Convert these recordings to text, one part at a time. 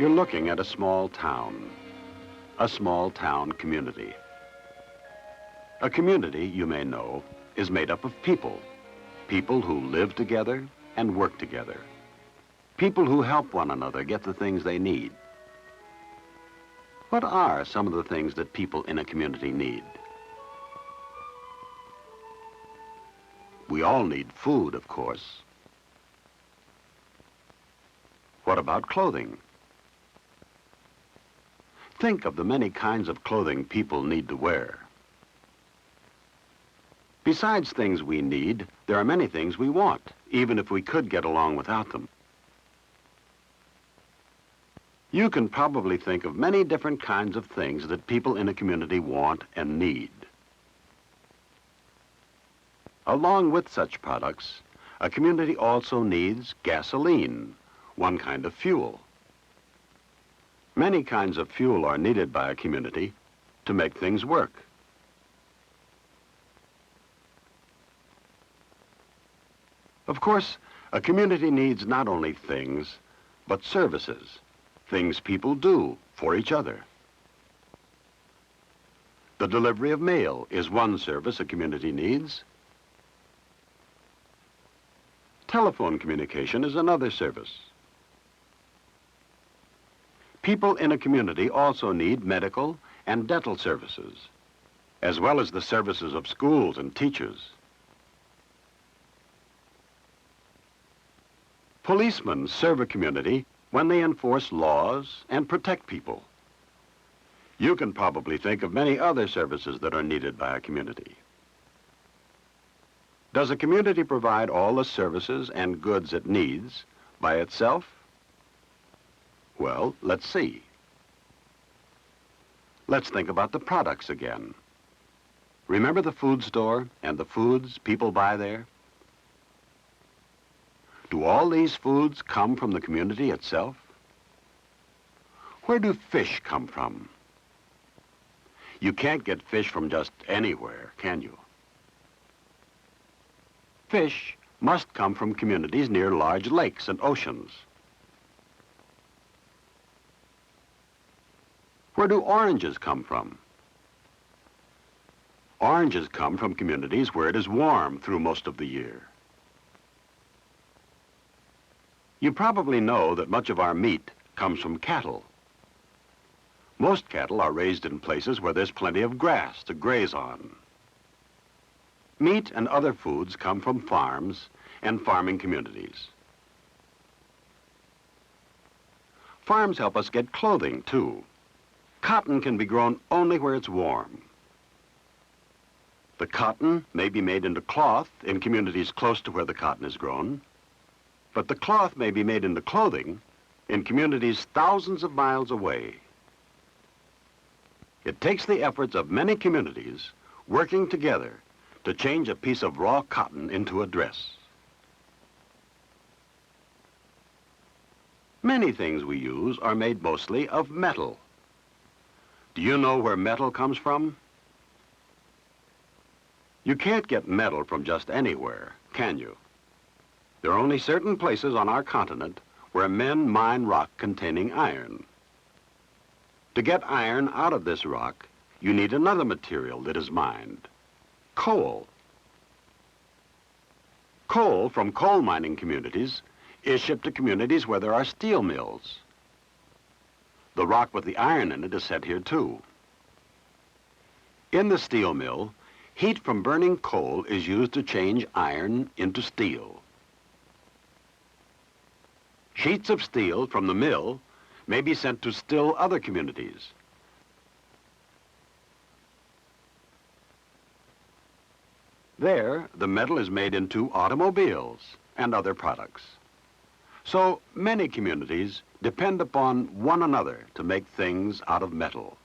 You're looking at a small town community. A community, you may know, is made up of people who live together and work together, people who help one another get the things they need. What are some of the things that people in a community need? We all need food, of course. What about clothing? Think of the many kinds of clothing people need to wear. Besides things we need, there are many things we want, even if we could get along without them. You can probably think of many different kinds of things that people in a community want and need. Along with such products, a community also needs gasoline, one kind of fuel. Many kinds of fuel are needed by a community to make things work. Of course, a community needs not only things, but services, things people do for each other. The delivery of mail is one service a community needs. Telephone communication is another service. People in a community also need medical and dental services, as well as the services of schools and teachers. Policemen serve a community when they enforce laws and protect people. You can probably think of many other services that are needed by a community. Does a community provide all the services and goods it needs by itself? Well, let's see. Let's think about the products again. Remember the food store and the foods people buy there? Do all these foods come from the community itself? Where do fish come from? You can't get fish from just anywhere, can you? Fish must come from communities near large lakes and oceans. Where do oranges come from? Oranges come from communities where it is warm through most of the year. You probably know that much of our meat comes from cattle. Most cattle are raised in places where there's plenty of grass to graze on. Meat and other foods come from farms and farming communities. Farms help us get clothing, too. Cotton can be grown only where it's warm. The cotton may be made into cloth in communities close to where the cotton is grown, but the cloth may be made into clothing in communities thousands of miles away. It takes the efforts of many communities working together to change a piece of raw cotton into a dress. Many things we use are made mostly of metal. Do you know where metal comes from? You can't get metal from just anywhere, can you? There are only certain places on our continent where men mine rock containing iron. To get iron out of this rock, you need another material that is mined: coal. Coal from coal mining communities is shipped to communities where there are steel mills. The rock with the iron in it is sent here too. In the steel mill, heat from burning coal is used to change iron into steel. Sheets of steel from the mill may be sent to still other communities. There, the metal is made into automobiles and other products. So many communities depend upon one another to make things out of metal.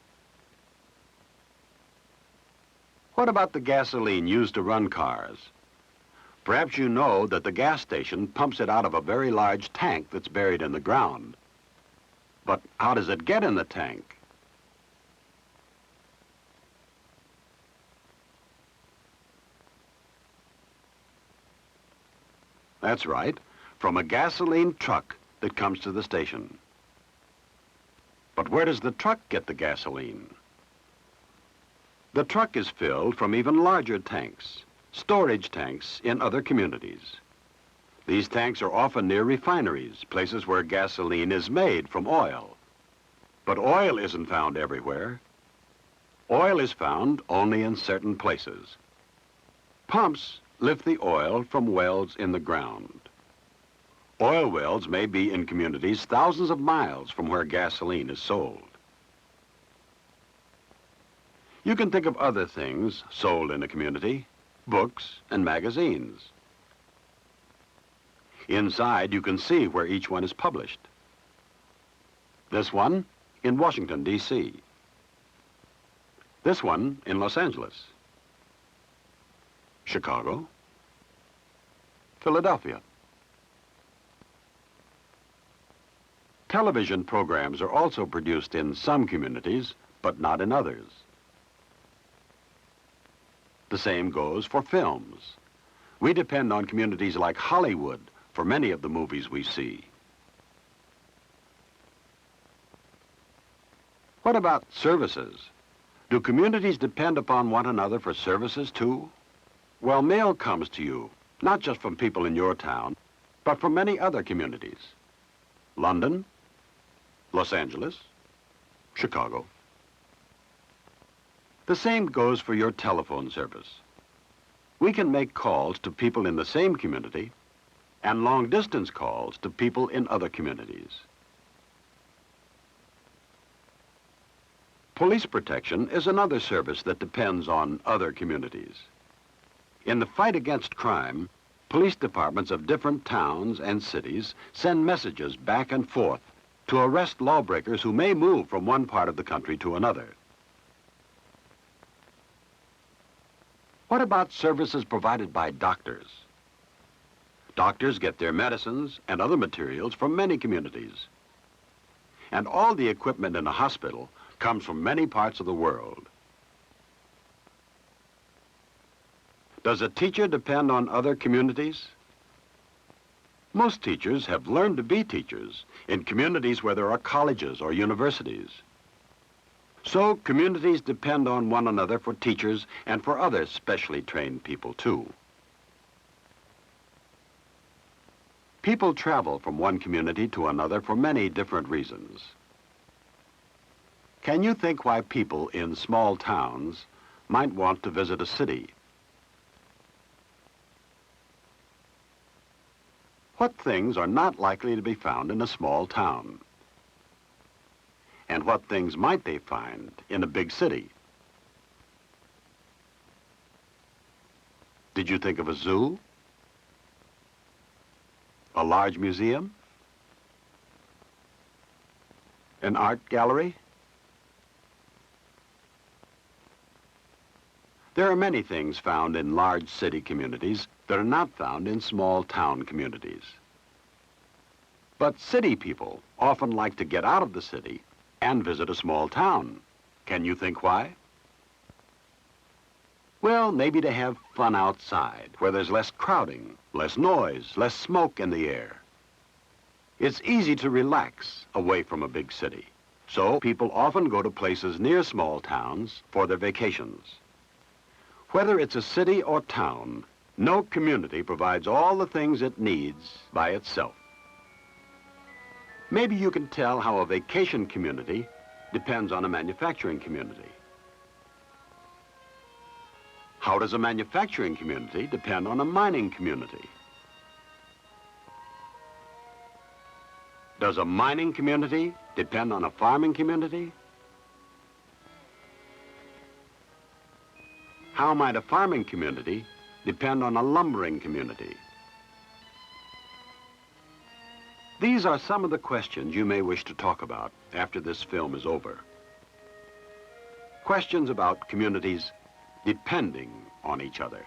What about the gasoline used to run cars? Perhaps you know that the gas station pumps it out of a very large tank that's buried in the ground. But how does it get in the tank? That's right, from a gasoline truck that comes to the station. But where does the truck get the gasoline? The truck is filled from even larger tanks, storage tanks in other communities. These tanks are often near refineries, places where gasoline is made from oil. But oil isn't found everywhere. Oil is found only in certain places. Pumps lift the oil from wells in the ground. Oil wells may be in communities thousands of miles from where gasoline is sold. You can think of other things sold in a community, books and magazines. Inside, you can see where each one is published. This one in Washington, D.C. This one in Los Angeles, Chicago, Philadelphia. Television programs are also produced in some communities, but not in others. The same goes for films. We depend on communities like Hollywood for many of the movies we see. What about services? Do communities depend upon one another for services too? Well, mail comes to you, not just from people in your town, but from many other communities. London, Los Angeles, Chicago. The same goes for your telephone service. We can make calls to people in the same community and long-distance calls to people in other communities. Police protection is another service that depends on other communities. In the fight against crime, police departments of different towns and cities send messages back and forth to arrest lawbreakers who may move from one part of the country to another. What about services provided by doctors? Doctors get their medicines and other materials from many communities. And all the equipment in a hospital comes from many parts of the world. Does a teacher depend on other communities? Most teachers have learned to be teachers in communities where there are colleges or universities. So communities depend on one another for teachers and for other specially trained people too. People travel from one community to another for many different reasons. Can you think why people in small towns might want to visit a city? What things are not likely to be found in a small town? And what things might they find in a big city? Did you think of a zoo? A large museum? An art gallery? There are many things found in large city communities that are not found in small town communities. But city people often like to get out of the city and visit a small town. Can you think why? Well, maybe to have fun outside, where there's less crowding, less noise, less smoke in the air. It's easy to relax away from a big city. So people often go to places near small towns for their vacations. Whether it's a city or town, no community provides all the things it needs by itself. Maybe you can tell how a vacation community depends on a manufacturing community. How does a manufacturing community depend on a mining community? Does a mining community depend on a farming community? How might a farming community depend on a lumbering community? These are some of the questions you may wish to talk about after this film is over. Questions about communities depending on each other.